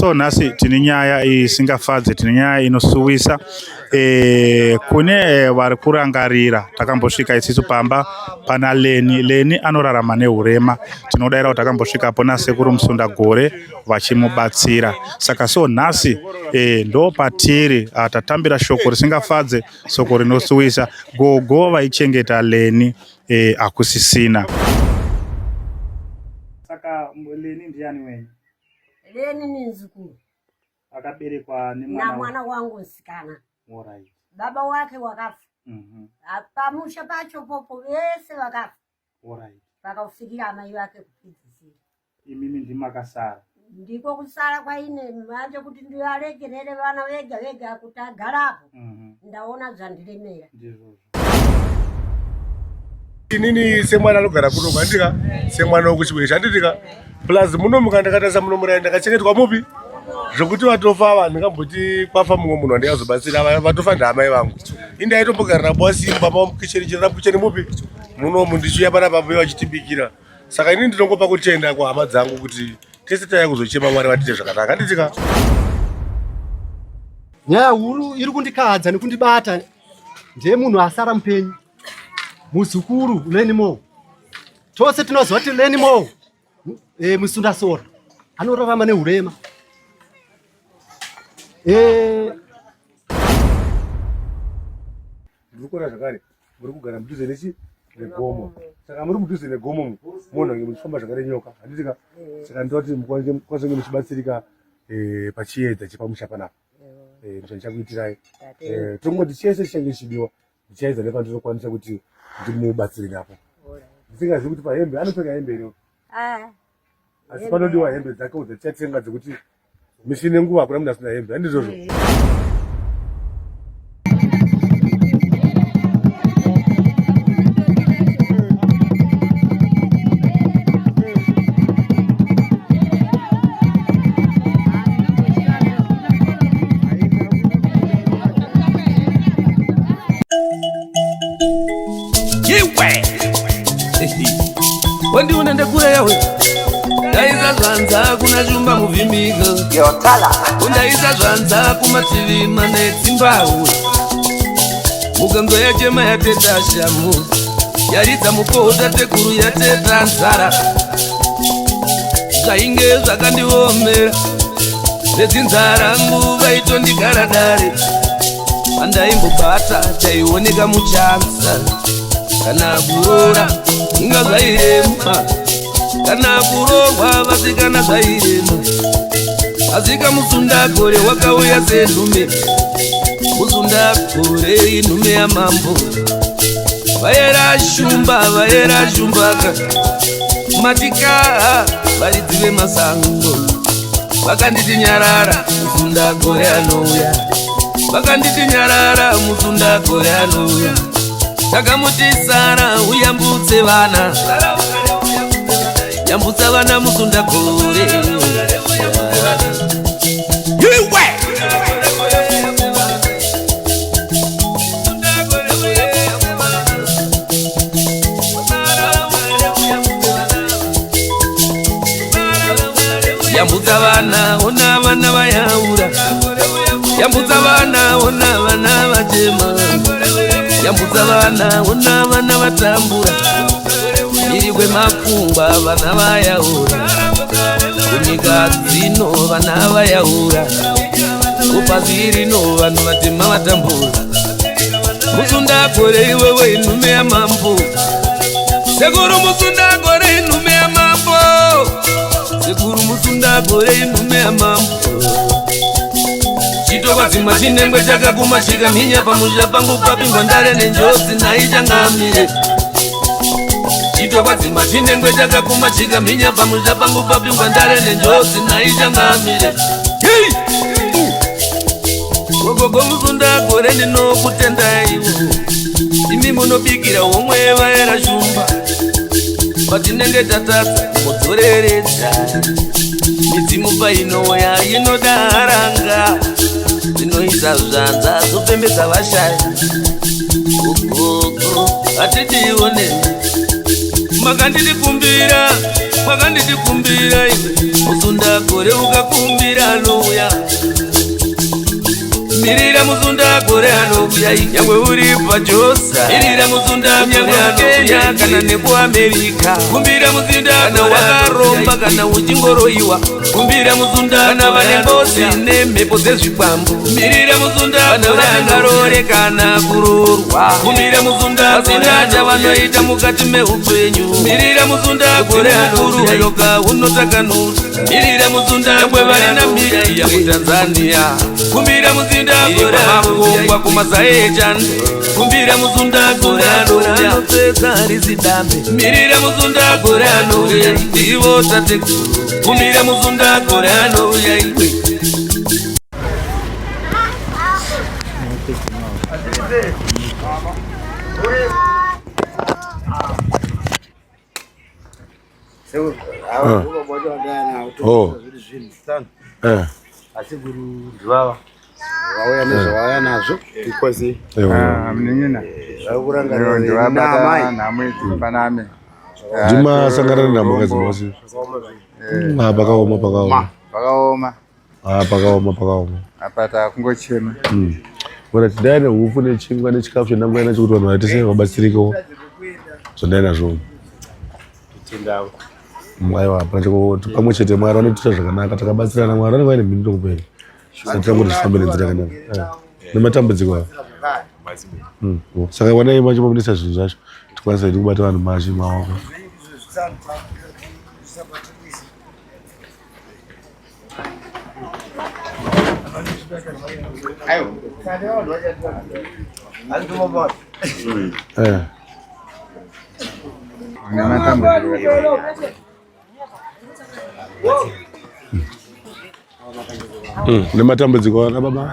So nasi tine nyaya isingafadze, tine nyaya inosuwisa. Kune vari kurangarira takambosvika isisu pamba pana Leni anorarama neurema. Tinodaira kuti takambosvikapo nasekuru Musundagore vachimubatsira. Saka so nhasi ndo patiri tatambira shoko risingafadze, shoko rinosuwisa. Gogo vaichengeta Leni akusisina. Saka Leni ndiani wenyu? Leni ni mzukuru. Akaberekwa na mwana wangu msikana. Alright. Baba wake wakafa. Pamusha pacho popo wese wakafa. Alright. Pakafikia amai wake kupitizira. Mimi ndi makasara. Ndiko kusala kwa ine manje kuti ndiwalegerere vana vega kuti agarapo. Ndaona zvandilemera. Ndizvo. Inini semwana anogara kuno kwandika, semwana wokuchibwe chanditika. Plus muno mukandakatasa muno muraenda ndakachengetwa mupi? Zvokuti vatofa vanhu ndingamboti kwafa mumwe munhu wandichazobatsira vatofa ndaamai vangu. Indi aitombogarira bosi baba mukicherichera kucheni mupi? Muno mundichiuya panapa vachitibikira. Saka inini ndinongopa kutenda kuhama dzangu kuti tese taya kuzochema Mwari vatite zvakanaka. Nditika nyaya huru iri kundikadza nekundibata ndiye munhu asara mupenyu muzukuru Leni Mo. Tose tinoziva kuti Leni Mo Musundasora anorarama neurema. ndikukora zvakare muri kugara mudhuze negomo. Saka muri mudhuze negomo munhu ange muchifamba zvakare nyoka. Handitika saka ndoti kwazonge muchibatsirika pachiedza chepamusha panapa. Ndichakuitirai tongoti chese chichange chidiwa ndichaedza nepandinokwanisa kuti ndimubatsire napo. Ndisingazivi kuti pahembe anopfeka hembe ino. Asi panodiwa hembe dzake dzatichatenga dzekuti misi nenguva hakuna munhu asina hembe. Handizvozvo? Wandi unaenda kule yawe Ndaiza zvanza kuna jumba muvimika Ndaiza zvanza kumativima netsimbawe Mugango yachema yateta shamu Yaridza mukota tekuru yateta nzara Zvainge zvakandiomera Nedzinzara nguva itondigara dare Pandaimbobata chaioneka muchanza Kana kurora inga zvairema Kana kurohwa vasikana zvairema Asika Musundagore wakauya senhume Musundagore inhume yamambo Vaera shumbaka Matika varidzi vemasango Vakanditi nyarara Musundagore anouya Vakanditi nyarara Musundagore anouya Takamutisara uyambutse vana Yambutsa vana Musundagore Yambutsa vana ona vana vayaura Yambutsa vana ona vana vachema Yambutsa vana ona vana vatambura Iri kwemakungwa vana vayaura Kunyika dzino vana vayaura Kupasi rino vanhu vatema vatambura Musundagore iwewe inhume yamambo Sekuru Musundagore inhume yamambo Sekuru Musundagore inhume yamambo Chitokwa dzimwa chinengwe chakaguma chikamhinya pamusha pangu papingwa ndare nenjodzi naichangamire Chitokwa dzimwa chinengwe chakaguma chikamhinya pamusha pangu papingwa ndare nenjodzi naichangamire Gogo Musundagore ndinokutendai imi munobikira homwe vaera shumba patinenge tatatsa mudzoreredza midzimu painoya inodaranga dzinoisa zvanza dzopembedza vashaya gogo atitione makanditikumbira wakanditikumbira iwe musundagore ukakumbira anouya mirira musundagore anouya nyangwe uri pajosa mirira musundagore anouya kana nekuamerika kumbira musundagore wakaromba kana uchingoroiwa kumbira musundagore kana vane ngozi nemhepo dzezvikwambu mirira musundagore angarore kana kurorwa kumbira musundagore vanoita mukati meupenyu mirira musundagore mukuru yoga unotakanura mirira musundagore varina miri yakutanzania kumbira musundagore makongwa kumazaechani kumbira musundagore anopfeka rizidambe mirira musundagore anouya ivo tatekuru kumbira musundagore anouya iwe ndimasangana namakazi mose pakaoma apata kungochema bona tidai nehufu nechingwa nechikafu chendangwaina chekuti vanhu vatise vabatsirikewo zvondai nazvo aiwa pamwe chete mwari vanotiita zvakanaka takabatsirana mwari vanenge vaine mhinduro kuperi satangoti zvifambe nenzira yakanaka nematambudziko aya saka wanai machimamunisa zvinhu zvacho tikwanisa iti kubata vanhu machi maoko nematambudziko ana baba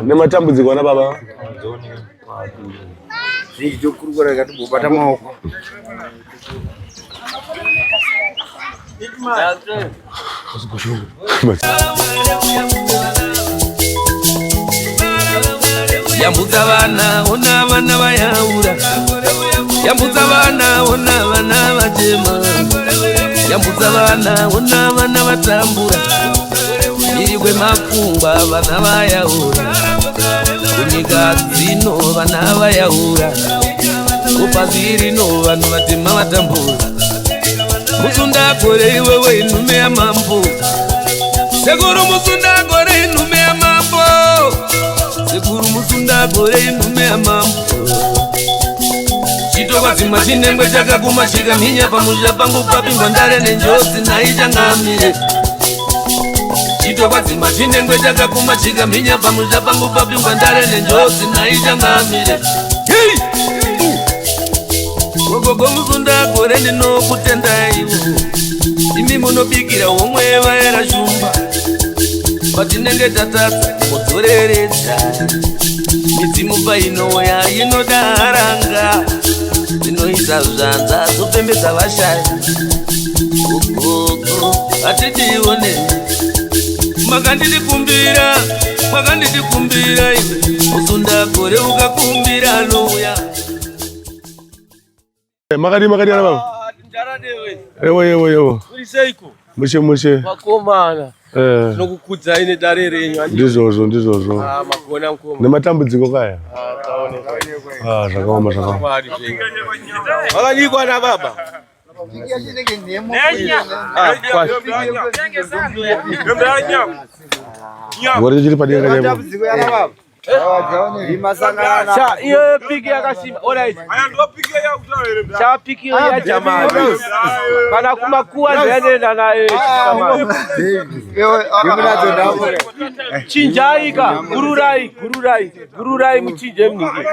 nematambudziko ana baba zvichikurukura ikatibobata maoko yambudza vana ona vana vayaura yambudza vana ona vana vatema yambudza vana ona vana vatambura iri kwemakungwa vana vayaura kunyika dzino vana vayaura kupazi rino vanhu vatema vatambura musundagore iwewe inhume yamambo sekuru musundagore inhume yamambo sekuru musundagore inhume yamambo chitokwadzimwa chinengwe chakaguma chikamhinya pamusha pangu papingwa ndare nenjodzi naichangamire chitokwadzimwa chinengwe chakaguma chikamhinya pamusha pangu papingwa ndare nenjodzi naichangamire gogogo musundagore ndinokutendaiwo imi munobikira homwe vaera shumba patinenge tatatsa mudzoreredza midzimu painoya inoda haranga dzinoisa zvanza dzopembedza vashaya gogogo hatitione makanditikumbira iwe musundagore ukakumbira anouya makadi ana baba ewo mushe vakomana nokukudza ine dare renyu ndizvozvo magona mukoma nematambudziko kaya zvakaoma vakadikwa na baba ngori chiri padenga iyo piki yakasimba alright cha piki ya jamaa kana kumakuwa ndienda naye chinjaika gururai muchinje mningi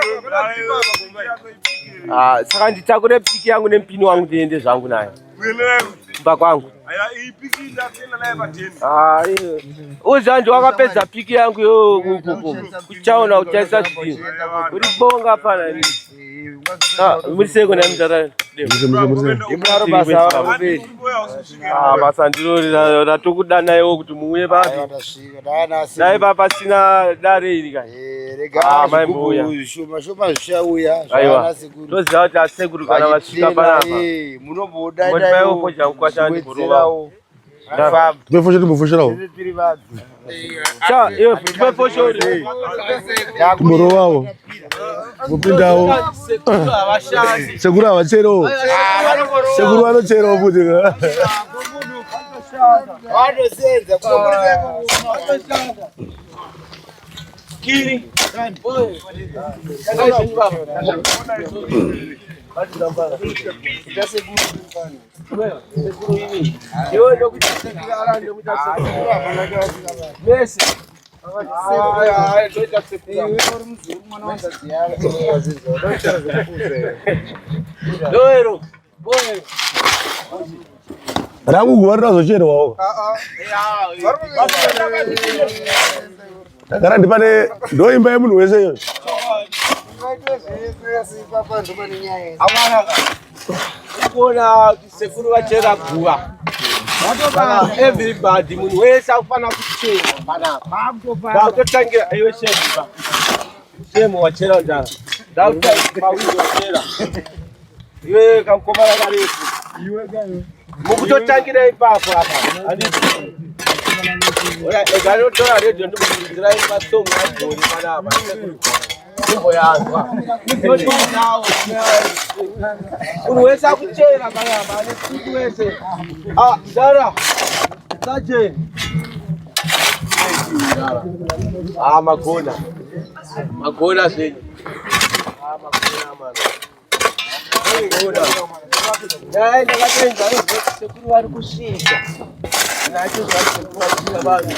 saka nditakure piki yangu nempini wangu ndiende zvangu naye kumba kwangu uzvanji wakapedza piki yangu yo kuchaona uchaisa chidini uri bonga pana muriseko namutara imuraro basa rapoperi basa ndiro ratokudanayo kuti muuye papi dai papasina dare iri kai Ah, mai mbuya. Shoma zvishauya. Aiwa. Toziva kuti asekuru kana vasvika panapa. Munomboda Moti pai upoja kukwasha ndikurova. Timefoshera timbofosherawo. Cha, iyo timefoshora. Timborovawo. Mupindawo. Sekuru havachero. Sekuru vanocherawo futi. Vanosenza. Kiri. Rangu guva rinazocherwawo. Ndagara ndipane ndoimba yemunhu wese iyo. Kuona sekuru vachera guva. Everybody munhu wese akufana kuchera panapa. Ndakutotangira iwe shefa. Shemo wachera ndara. Ndakutotangira pawindo wachera. Iwe kamkomana karefu. Mukutotangira ipapo apa. Anditi. Ora egaro tora radio ndikudzirai masongo agoni panapa. Simbo yangu. Munhu wese akuchera panapa. Munhu wese. Dara. Saje. Magona. Magona zvenyu. Magona mano. Magona. Dai ndakatenza sekuru vari kusvika. Nacho zvasekuru vari kusvika vanhu.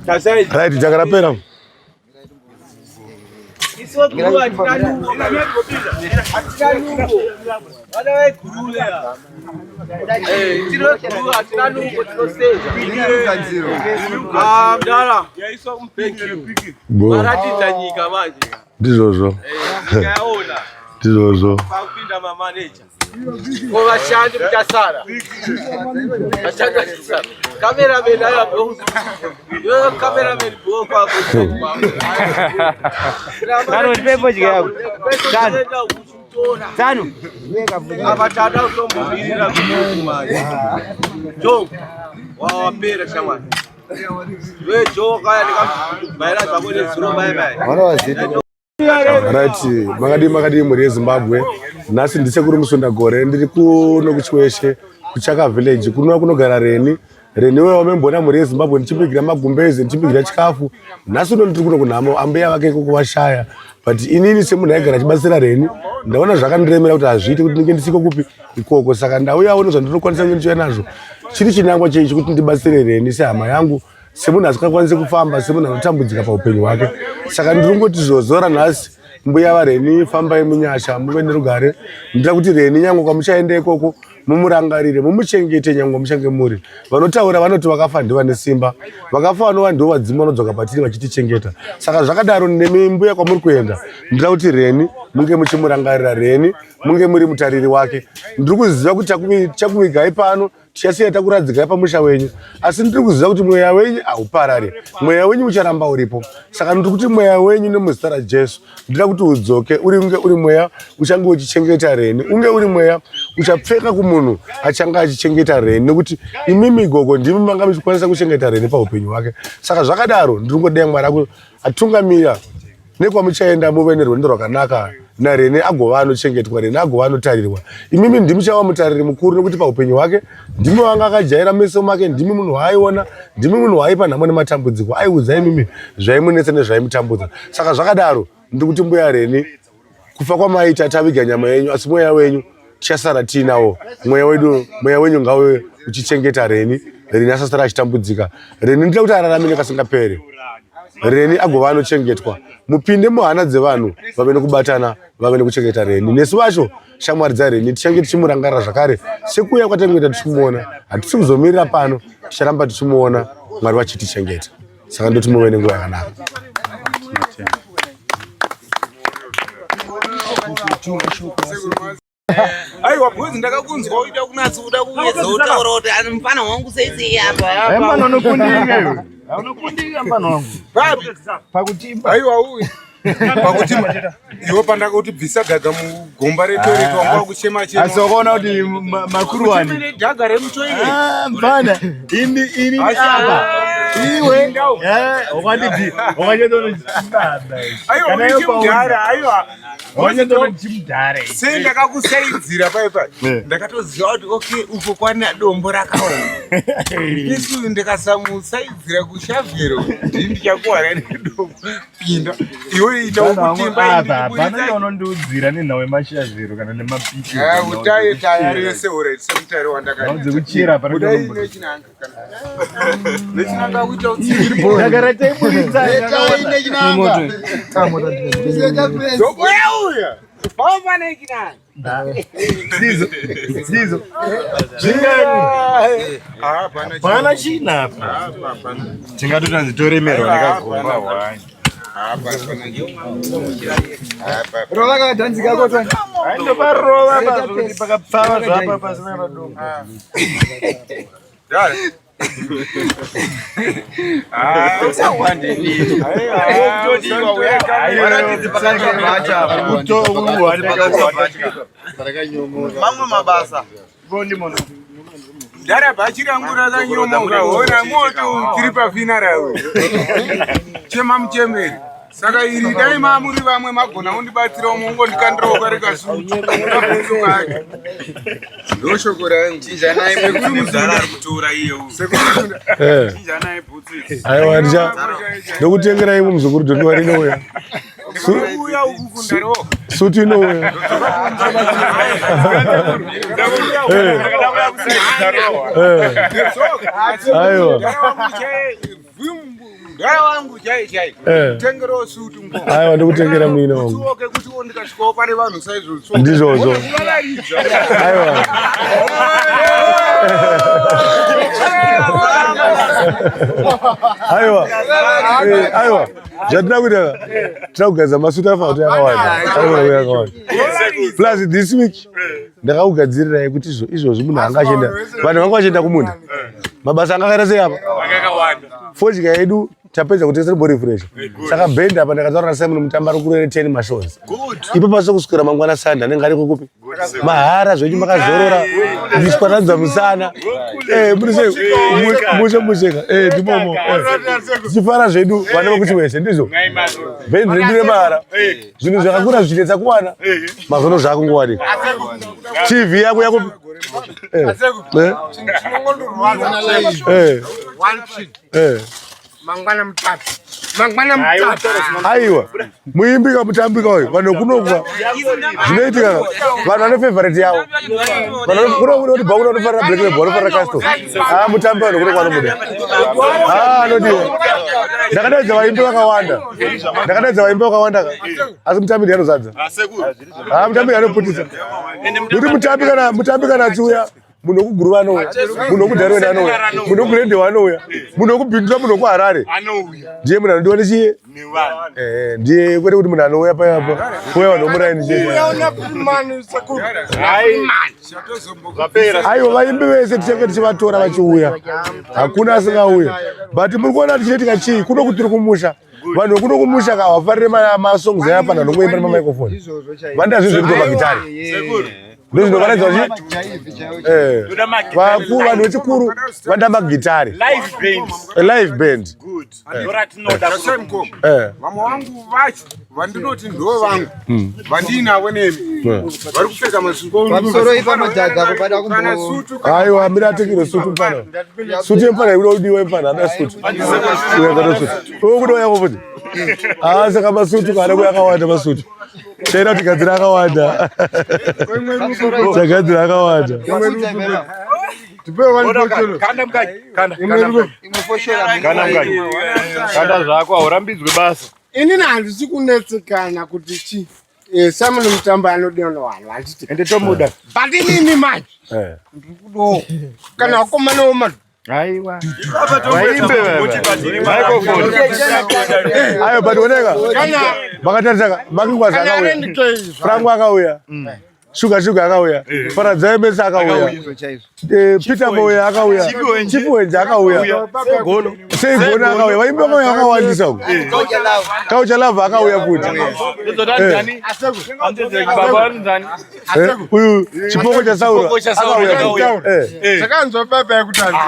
Tasai. Right, chakarapera. Isiwe guru hatina nungo. Hatina nungo. Vana vaigurulea. Tino guru hatina nungo tinosenza. Mdara. Yaiswa kumpeki. Maratidza nyika manje. Ndizvozvo. Nyika yaona. Ndizvozvo. Pakupinda mamaneja. Ko vashandi muchasara. Vashandi muchasara. Cameraman ayo. Yo cameraman go kwa kwa. Karo pepo jigao. Tano. Abatata utombirira kumanje. Jo. Wapera shamwa. We jo kaya ndikabaira zvabone zuro bye bye. Vana vazita. Right, makadi muri yeZimbabwe. Nhasi ndisekuru Musundagore ndiri kuno kuchweshe kuchaka village kuno kunogara Reni. Reni wewe wamembona muri yeZimbabwe ndichipigira magumbezi ndichipigira chikafu. Nhasi uno ndiri kuno kunhamo ambeya vake kuvashaya. But inini semunhu aigara chibatsira Reni ndaona zvakandiremera kuti hazviiti kuti ndinge ndisiko kupi ikoko saka ndauyawo nezvandinokwanisa kunge ndichiuya nazvo. Chiri chinangwa chechi kuti ndibatsire Reni sehama yangu. Semunhu asingakwanisi kufamba, semunhu anotambudzika paupenyu hwake. Saka ndiri kungoti zvozora nhasi mbuya vaReni fambai munyasha muve nerugare. Ndira kuti Reni nyange kwamuchaenda ikoko mumurangarire mumuchengete nyange muchange muri. Vanotaura vanoti vakafa ndiva nesimba. Vakafa vanova ndivo vadzima vanodzoka patiri vachitichengeta. Saka zvakadaro nemi mbuya kwamuri kuenda. Ndira kuti Reni munge muchimurangarira, Reni munge muri mutariri wake. Ndiri kuziva kuti chakuvigai pano tichasiya takuradzikai pamusha wenyu, asi ndiri kuziva kuti mweya wenyu hauparari, mweya wenyu ucharamba uripo. Saka ndiri kuti mweya wenyu nemuzita raJesu ndira kuti udzoke unge uri mweya uchange uchichengeta Reni, unge uri mweya uchapfeka kumunhu achange achichengeta Reni, nekuti imimi gogo ndimi manga muchikwanisa kuchengeta Reni paupenyu hwake. Saka zvakadaro ndiri kungodea Mwari atungamira nekwamuchaenda muve nerwendo rwakanaka naReni agova anochengetwa, Reni agova anotarirwa. Imimi ndimi chava mutariri mukuru nekuti paupenyu hwake ndimi wanga akajaira meso make, ndimi munhu waaiona, ndimi munhu waaipa nhamo nematambudziko, aiudza imimi zvaimunetsa nezvaimutambudza. Saka zvakadaro ndiri kuti mbuya Reni kufa kwamaita taviga nyama yenyu, asi mweya wenyu tichasara tiinawo. Mweya wenyu ngauve uchichengeta Reni, Reni asasara achitambudzika. Reni ndira kuti araramire kasingaperi, Reni agova anochengetwa. Mupinde muhana dzevanhu vave nekubatana, vave nekuchengeta Reni. Nesu vacho shamwari dzaReni tichange tichimurangarira zvakare sekuuya kwatangoita tichimuona. Hatisi kuzomirira pano, ticharamba tichimuona Mwari vachitichengeta. Saka ndoti muve nenguva yakanaka. Aiwa bhuzi ndakakunzwa uita kunatsa kuda kuwedza utaura kuti ani mufana wangu saizi apa. Mfano unokundinga iwe. Unokundinga mfano wangu. Pakutimba. Aiwa uyu. Pakutimba. Iwe pandakauti bvisa gaga mugomba retoilet wanga kuchema chema. Asokona kuti makuru wani. Gaga remutoilet. Mfana. Ini apa. Iwe. Wakati aiwa uchimudhara aiwa. chimudhara. Sei ndakakusaidzira paipa. Ndakatoziva kuti okay uko kwana dombo rakaoma. Isu ndikasamusaidzira kushavhero ndichakuwara nedombo. Pinda. Iwe ita ukutimba ini. Pana unondiudzira nenhawe mashavhero kana nemapiki. Utaye tayari yese already semutare wandakati. Unze kuchira pana dombo. Nechinanga kana. Nechinanga kuita utsiri. Ndagara taibuditsa. Ine chinanga. Zoboya. Baba nechinanga. Zizo. Chingani. Pana china. Tingatoti toremerwa nekagomba hwani. Rola kadhanzika kotwa. Ndo parola basi pakapfava zvapa pasina madongo. Dale. Usawande ni. Todiwa weka. Waratidzi pakachapa. Utowu wali pakachapa. Mamwe mabasa. Bondi mono. Dara bachira ngura za nyomoka. Ona moto tiri pa funeral. Chema mchemeri. Saka iri dai mamuri vamwe magona undibatsira umongo ndikandroka rikasuta. Ndoshoko rangu. Chinja naye pekuri muzara ari kutora iyo. Chinja naye bhutsi. Aiwa ndokutengera imwe muzukuru ndinowari nouya. Uya ukukundaro. Suti inouya. Aiwa. Gara wangu chai. Tengero sutu mbo. Aiwa ndokutengera mwina wangu. Tsoke kuti ondikasvikawo pane vanhu saizvozvo. Ndizvozvo. Aiwa. Aiwa. Zvatina kuita tinakugadza masutu afa kuti yakawanda. Plus this week ndakakugadzirirai kuti izvozvi munhu anga achienda. Vanhu vanga vachienda kumunda. Mabasa anga akaita sei apa? Fodya yedu tapedza kutengesa body fresh. Saka band apa ndakataura na Simon Mutamba ari kurere 10 mashows. Ipo paso kusukira mangwana Sunday anenge ari kukupi. Mahara zvenyu makazorora. Ndisparadza musana. Musheka. Ndimomo. Chifara zvedu vana vakuti wese ndizvo. Band ndire mahara. Zvinhu zvakakura zvichiletsa kuwana. Mazono zvakungowanika. TV yako yakupi. Mangwana mutatu. Aiwa. Muimbika mutambika uyu. Vanhu kunokwa. Zvinoitika. Vanhu vane favorite yavo. Vanhu kunokwa kuti bhauna unofarira Black Label, unofarira Casto. Mutambi vanhu kunokwa nomuda. Anodiwa. Ndakadaidza vaimbi vakawanda. Asi mutambi ndiye anozadza. Mutambi ndiye anoputisa. Kuti mutambi kana achiuya. Munhu wekuguruva anouya, munhu wekudharoweni anouya, munhu wekurende anouya, munhu wekubhindura, munhu wekuharare ndiye munhu anodiwa nechiye. Ndiye kwete kuti munhu anouya payapa kuuya vanhu vomuraini chete. Aiwa vaimbi vese tichange tichivatora vachiuya, hakuna asingauya. But muri kuona tichiitika chii, kuno kuti tiri kumusha. Vanhu kuno kumusha havafariri masongs ayapa nanhu ngoimba nemamicrophone. Vanda zvinhu zvekuita magitari. Ndizvo zvinovaradza vachi vanhu vechikuru vanda magitari live band. Vamwe vangu vacho vandinoti ndo vangu vandinavo nemi vari kupfeka masutu. Aiwa mira atekere sutu mpana. Sutu yempana inodiwa yempana ada sutu. Ukuda yako futi. Saka masutu kana kuyakawanda masutu. Chera tikadzira akawanda. Takadzira akawanda. Kanda zvako haurambidzwe basa. Inini handisi kunetsekana kuti chi Simon Mutamba anodiwa nevanhu handiti Ende tomuda. but inini manje ndiri kudo kana wakomana womanhu. Aiwa. Vaimbe microphone. Ayo but oneka. Makatarisa makingwaza akauya. Frank akauya. Shuga akauya. Paradza MS akauya. Peter Boy akauya. Chifuenje akauya. Segono akauya. Vaimbe vakawandisa uko. Kaucha lava akauya futi. Uyu chipoko cha Saura akauya. Sakanzwa pepe yakutani.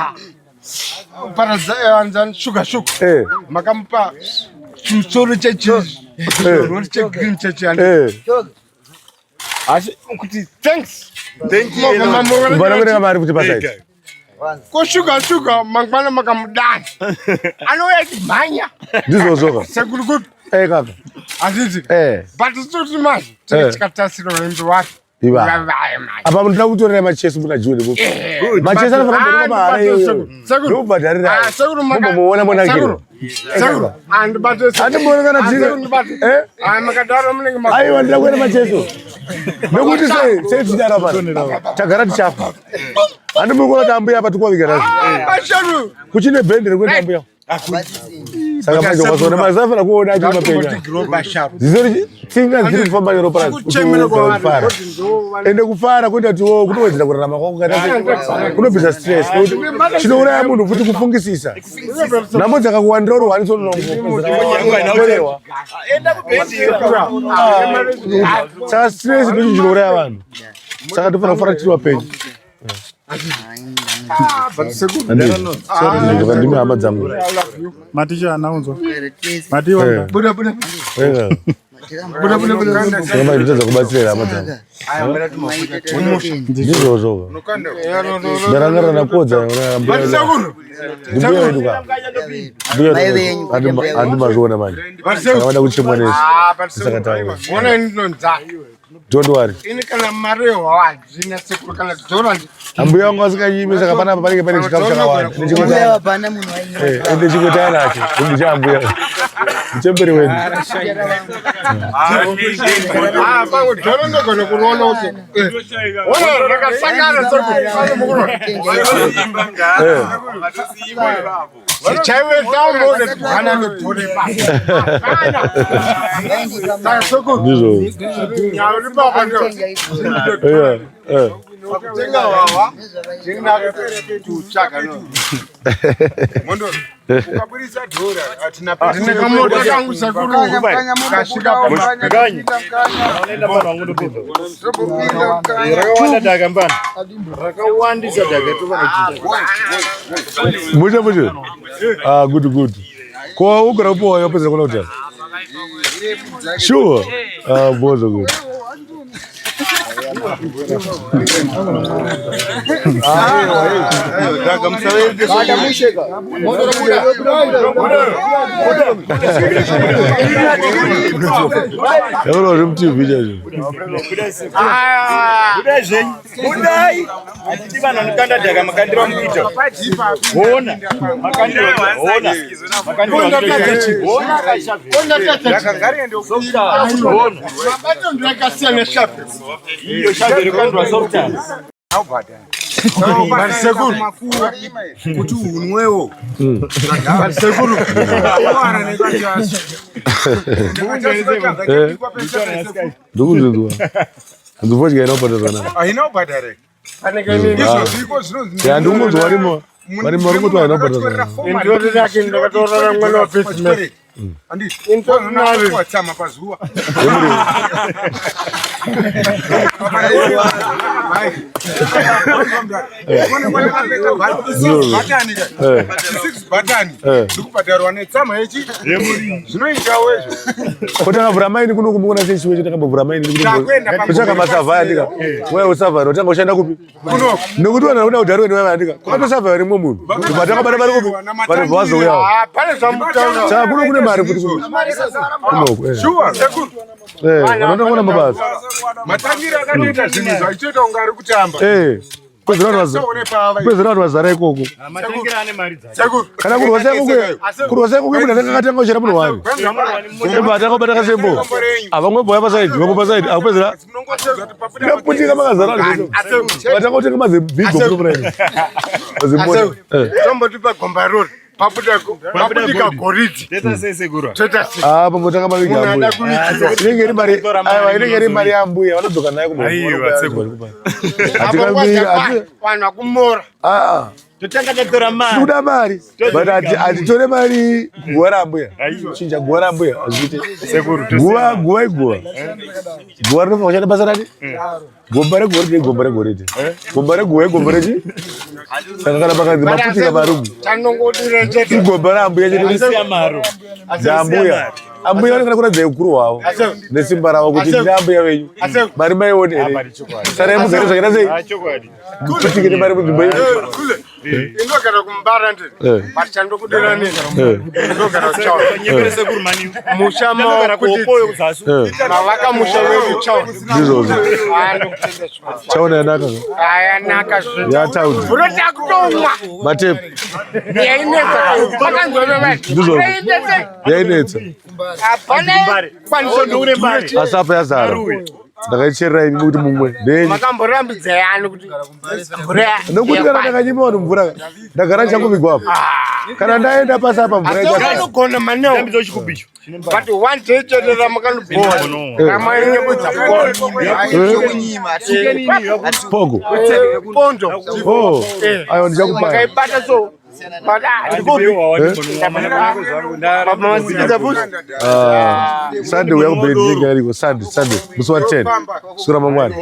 Paradza anzani shuga. Makampa chusoro chechi. Green chechi. Kuti thanks. Thank you. Mbona kuna mari kuti pasaidi. Ko shuga mangwana makamudani. Anoya kimanya. Ndizozoka. Sekulukutu. Kaka. Azizi. But it's manje. Tikakatasiro ndo watu. Iba. Apa mundira kutorera macheso muna June bo. Macheso anafana mbona mari. Sekulu badharira. Sekulu muona mona kiro. Sekulu. And but ati mbona kana dzika. Makadaro mlingi makuru. Aiwa ndira kuenda macheso. Nokuti sei tidara pano. Tagara tichafa. Andi mukona tambuya apa tukwavigara. Basharu. Kuchine bend rekwenda tambuya. Saka manje kwasona mazafana kuona ati mapenya. Zizori tinga dziri kufamba nero parasi. Kufara. Ende kufara kwenda kuti kutowedzera kurarama kwako kana kunobvisa stress. Chinouraya munhu futi kufungisisa. Nambo dzakakuwandira uri wani sono ngokuwa. Enda kubendi. Saka stress ndicho chinouraya vanhu. Saka tofana kufara chirwa penyu. Ndimi hama dzangu. Maticho anaunzwa. Matiwa. Buda. Kama nditadza kubatsira hama dzangu. Ndizvo. Ndarangara nakodza. Ndibuya wedu ka. Andimazviona manje. Vada kuchimwa nesi. Saka taura. Don't worry. Ini kana mari wadzina sekuru kana dzora. Ambuya wangu asikanyime saka panapa panenge pane chikafu chakawanda. Ndichikuta pana munhu waine. Ndichikuta nacho. Ndichambuyao. Ndichemberi wedu. Pangu dzora ndogona kuona kuti. Ona rakasangana sekuru mukuru. Chaiwe tawo de kana ndotore pa. Kana sekuru. Ndizo. Nyauri baba ndo. Tenga wawa. Tenga tuchaka no. Mondo. Ukabulisa dhora atina pesa. Tine kamoto kangu sekuru. Kashika pa Ganyi. Unaenda pano wangu ndopinda. Rakawanda daga mbana. Rakawandisa daga tuvana. Muje. Good. Kwa ugara upo hapo pesa kuna hotel. Sure. Bozo good. Daga msawe. Baada musheka. Mondo Euro rumti video. Kudai. Ati bana nikanda daga makandira mukito. Ona. Makandira. Ona kaisha. Daga ngari ndio softa. Ona. Mabato ndio kasema shape. Hiyo shape rekondwa softa. Sekuru kuti unwewo sekuru wana nekanja Ndugu nduvozga inobhadharana ainobhadhare panekeni ziko zvinonzi ndumudzo warimo kuti ainobhadharana ndoti rake ndakatorara mwana wa Facebook anditi intonari watsama pazuwa batani ndikubhadharwa netsama yechi zvinoita wezvo kuti akavhura maini kuno kumbona sechiwe chatakambovhura maini kutsvaka masavha andika wewe usavha utanga ushanda kupi nekuti vanhu vakuda kudhari wenu andika kwatosavha rimwe munhu vatakabata vari kupi vanhu vazouyawo saka kuno kune mari kuti vanotongona mabasa matangira akanoita zvinhu zvaichoita kunge ari kutamba kwezera vanhu vazara ikoko kana kurwasa ikoko munhu anenge akatanga kuchera munhu wani atakabata kasembo avamwe boya pasaidi vamwe pasaidi akupedzera naputika makazara vatangotenga mazebhigo mazimbotombotipa gomba rori pabutika goriti. Teta sese guru. Pambotanga maviga ambuya. Inenge iri mari yambuya vanodzoka nayo kumba. Vanhu vakumora. Totanga tatora mari. Kuda mari. But atitore mari guwa rambuya. Chinja guwa rambuya. Sekuru. Guwa iguwa. Guwa rinofa kushanda basa rati? Gombare goriti, gombare goriti. Gombare guwa, gombare chi? Saka kana pakazi maputika marugu. Chanongodire chete. Gombare ambuya chete. Asiya maru. Ambuya. Ambuya vanokana kuratidza ukuru hwavo nesimba ravo kuti ndiri ambuya venyu. Mari maione here. Sarai mugare zvakaita sei? Kutikire mari munzvimbo iyi. Indogara kumbara ndiri. But chandokudira nini? Indogara kuchawa. Nyeperese kurumani. Musha maokutidzi. Mavaka musha wedu chawa. Ndizvozvo. Chaona yanaka. Yanaka zvino. Yataudzi. Unoda kutomwa. Matepu. Yainetsa. Vakanzwa vevati. Ndizvozvo. Yainetsa. Asapa yazara. Ndakaicherera ini kuti mumwe ndeni. Makamborambidza yani kuti nokuti kana ndakanyimiwa mvura ndagara chakuvigwa apo. Kana ndaenda pasi apa mvura ichaanogona manewo. But one day chedera makanobhoa. Ramaine kudza pogo. Pondo. Oh. Ayo ndichakupa. Makaibata so. Sunday uya kubhedhi yariko Sunday musi wa 10 sura mangwana.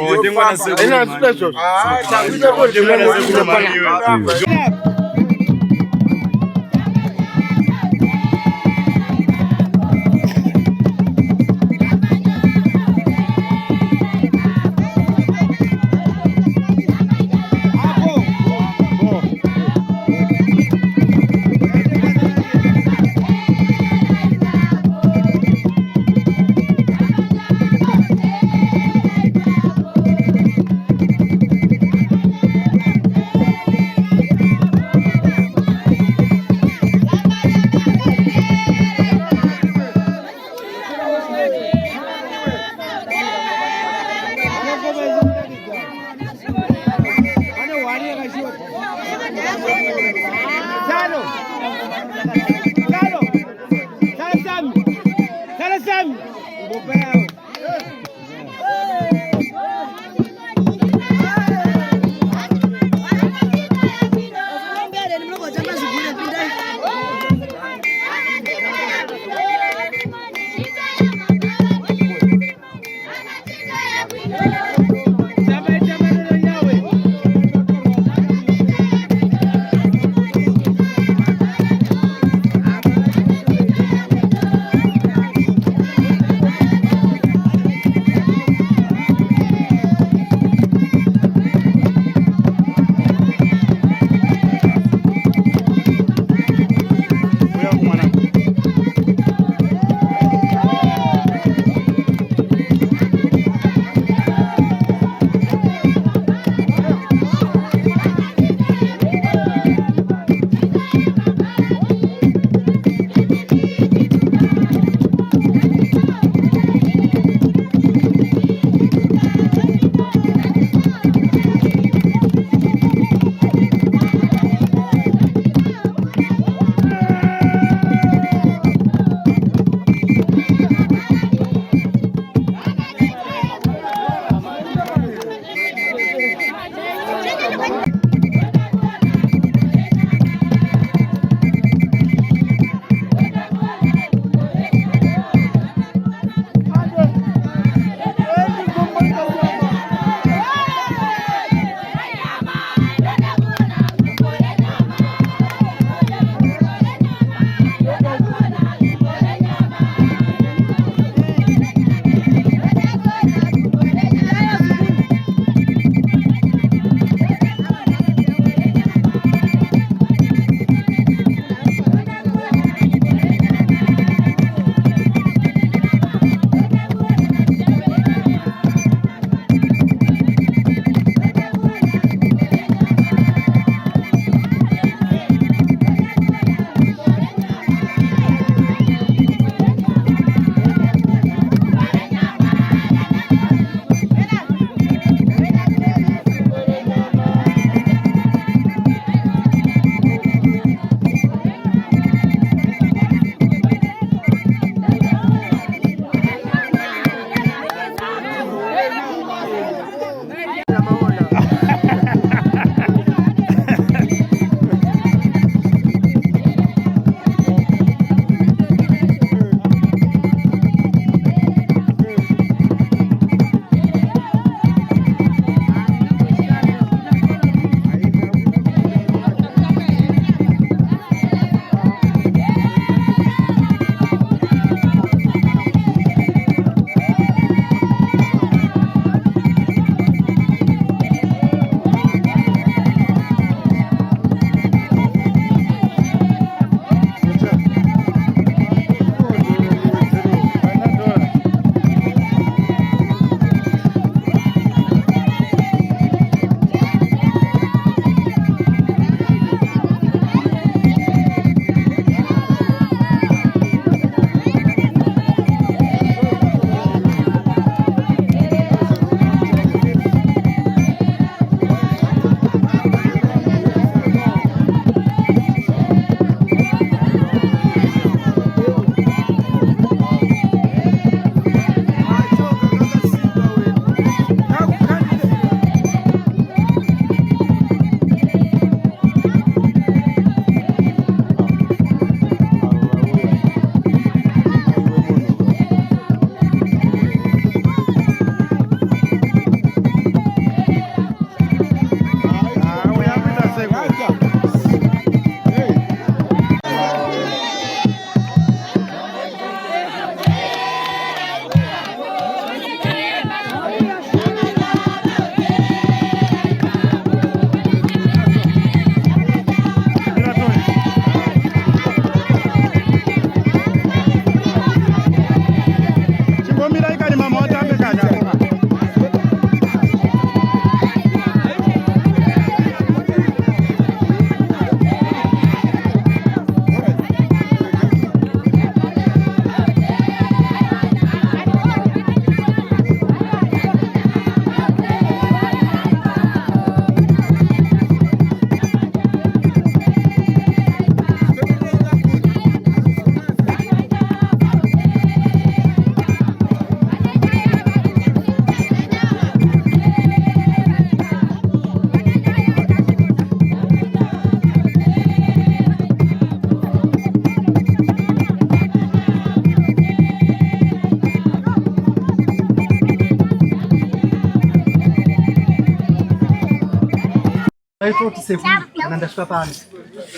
taitoti sekuru kana ndasvika pano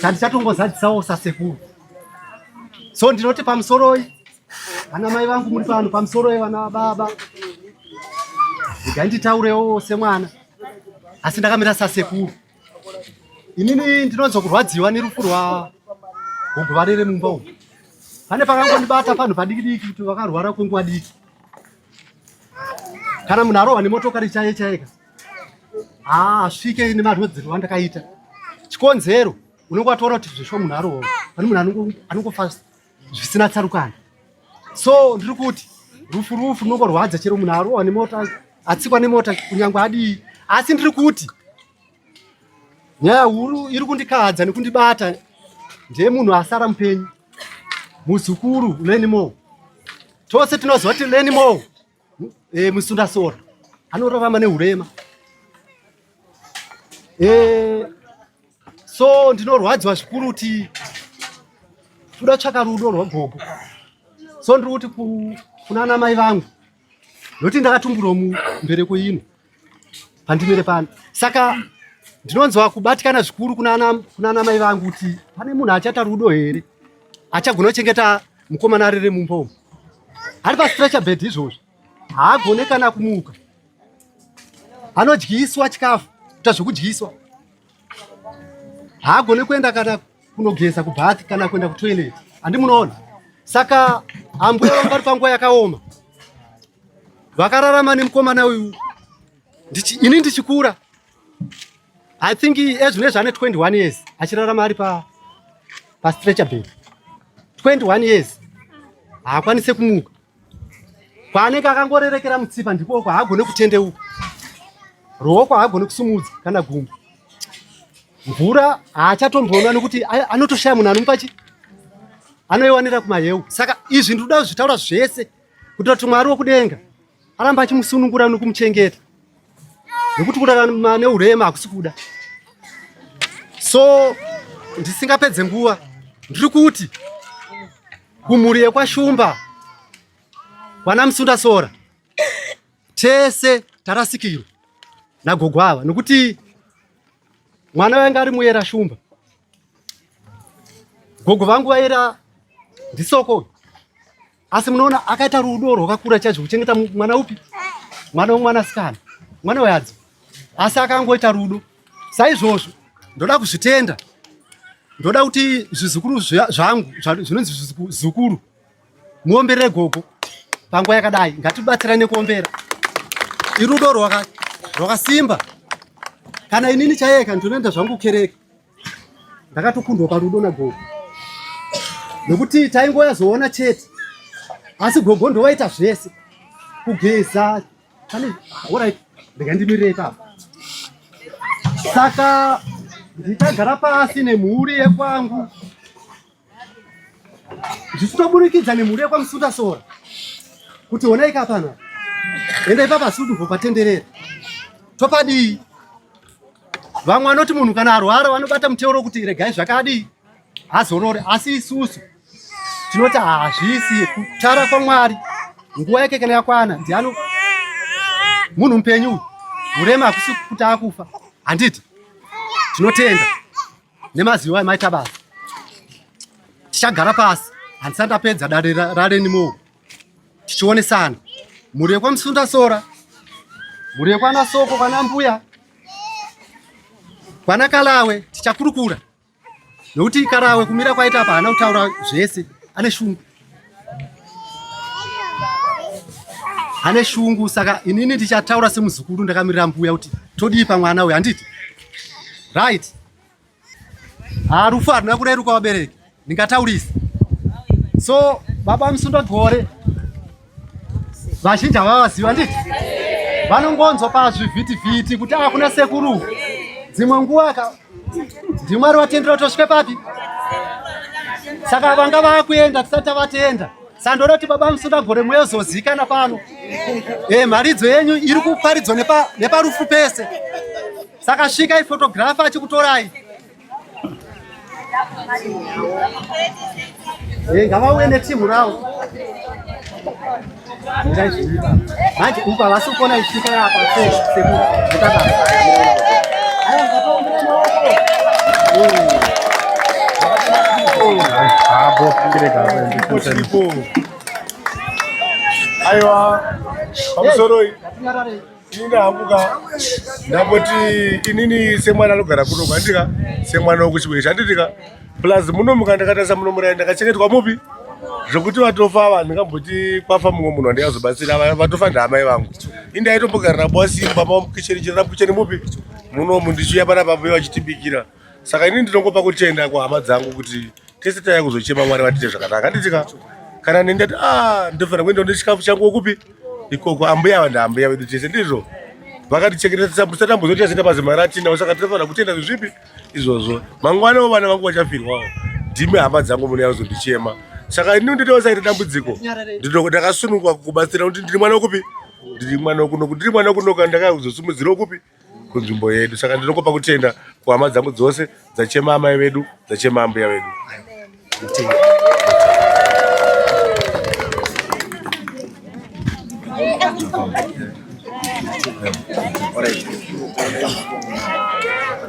chandichatongozadzisawo sasekuru. So ndinoti pamusoroi ana mai vangu muri pano, pamusoroi vana baba, nditaurewo semwana, asi ndakamira sasekuru. Inini ndinonzwa kurwadziwa nerufu rwagogo varere mumba umu. Pane pakangondibata panhu padiki-diki kuti vakarwara kwenguva diki. Kana munhu arohwa nemotokari chaika asvike nemarwedzero wandakaita. Chikonzero unenge wataura kuti zvisho munhu arohwa, pane munhu anongofa zvisina tsarukano. So ndiri kuti rufu runongorwadza chero munhu arohwa nemota, atsikwa nemota kunyangwe adii. Asi ndiri kuti nyaya huru iri kundikadza nekundibata ndiye munhu asara mupenyu, muzukuru Lenny Moe. Tose tinoziva kuti Lenny Moe Musunda Sora anorarama nehurema. So ndinorwadziwa zvikuru kuti toda kutsvaka rudo rwagogo. So ndiri kuti kuna ana mai vangu, nokuti ndakatumbura mumbereko ino pandimire pano, saka ndinonzwa kubatikana zvikuru kuna ana mai vangu kuti pane munhu achata rudo here, achagona kuchengeta mukomana arere mumba. Ari pastretcher bed izvozvo, haagone kana kumuka, anodyiswa chikafu kuita zvokudyiswa, haagone kuenda kana kunogeza kubhathi kana kuenda kutoilet. Handi munoona? Saka ambuya vangu vari panguva yakaoma, vakararama nemukomana uyu. Ini ndichikura, I think ezvinezvi ane 21 years achirarama ari pastretcher bed. 21 years haakwanise kumuka, kwaanenge akangorerekera mutsipa ndikoko, haagone kutendeuka, ruoko haagone kusumudza kana gumbo. Mvura haachatomboona nekuti anotoshaya munhu anomupachi, anoiwanira kumaheu. Saka izvi ndinoda kuzvitaura zvese kuti kuti Mwari wokudenga aramba achimusunungura nekumuchengeta, nekuti kurarama neurema hakusi kuda. So ndisingapedze nguva, ndiri kuti kumhuri yekwashumba wana Musunda Sora tese tarasikirwa nagogo ava, nekuti mwana wanga ari muyera shumba. Gogo vangu vaira ndisoko, asi munoona akaita rudo rwakakura chaizvo kuchengeta mwana upi, mwana womwanasikana, mwana wehadzo, asi akangoita rudo. Saizvozvo ndoda kuzvitenda, ndoda kuti zvizukuru zvangu zvinonzi zvizukuru muomberere gogo panguva yakadai. Ngatibatsirane kuombera irudo rwakasimba. Kana inini chayeka ndinoenda zvangu kereke, ndakatokundwa parudo nagogo, nekuti taingoyazoona chete, asi gogo ndowaita zvese, kugeza pane alright, ndingandimirire ipapo. Saka ndikagara pasi nemhuri yekwangu, ndichitoburikidza nemhuri yekwaMusunda Sora, kuti honai kapana enda ipapa sudumbo patenderera topadii. Vamwe vanoti munhu kana arwara vanobata muteuro kuti regai zvakadii azorore, asi isusu tinoti hazvisi. Kutara kwaMwari nguva yake kana yakwana, ndiano munhu mupenyu, urema hakusi kuti akufa. Handiti tinotenda nemazivo amaita basa, tichagara pasi, handisandapedza dare raLenny Moe, tichionesana mhuri yekwaMusunda Sora, mhuri yekwana Soko, kwana mbuya, kwana Kalawe, tichakurukura. Nokuti Kalawe kumira kwaita apa haana kutaura zvese, ane shungu, ane shungu. Saka inini ndichataura semuzukuru, ndakamirira mbuya kuti todii pamwana uyu. Handiti right? Rufu haruna kureruka vabereki, ndingataurisa. So baba Musunda Gore vazhinji havavaziva, handiti vanongonzwa pazvivhitivhiti kuti kuna sekuru. Dzimwe nguva ndiMwari watendera tosvike papi, saka vanga vakuenda tisati vatenda. Saka ndoda kuti baba Musunda Gore muyozozikana pano, mharidzo yenyu iri kuparidzwa neparufu pese. Saka svika ifotografa achikutorai, ngavauye netimu ravo. Manje uko havasi kuona isvika apa Aiwa, pamusoroi ini hambuka ndapoti inini semwana anogara kuno kwandika semwana wekuchibwe handitika plus munomuka ndakatasa munomuraya ndakachengetwa mupi zvokuti vatofa ava ndingamboti kwafa mumwe munhu wandiyazobatsira vatofa ndaamai vangu indi aitombogarira bwasimba mamukichenichera mukicheni mupi munomu ndichiuya panapa vachitibikira saka ini ndinongopa kutenda kuhama dzangu kuti tese taya kuzochema mwari vatite zvakanaka handitika kana nendati ndofanira kuenda nechikafu changu wokupi ikoko ambuya ava ndaambuya vedu tese ndizvo vakatichekeresa musatambozotia zita pazimaratina saka tinofanira kutenda zvipi izvozvo mangwanavo vana vangu vachafirwawo ndimi hama dzangu muno yazondichema saka ini nditosaita dambudziko ndakasunungwa kubatsira kuti ndiri mwana wokupi ndiri mwana wokunoku ndiri mwana wokunoka ndakazosumudzira wokupi kunzvimbo yedu saka ndinongopa kutenda kuhama dzangu dzose dzachema amai vedu dzachema ambuya vedu.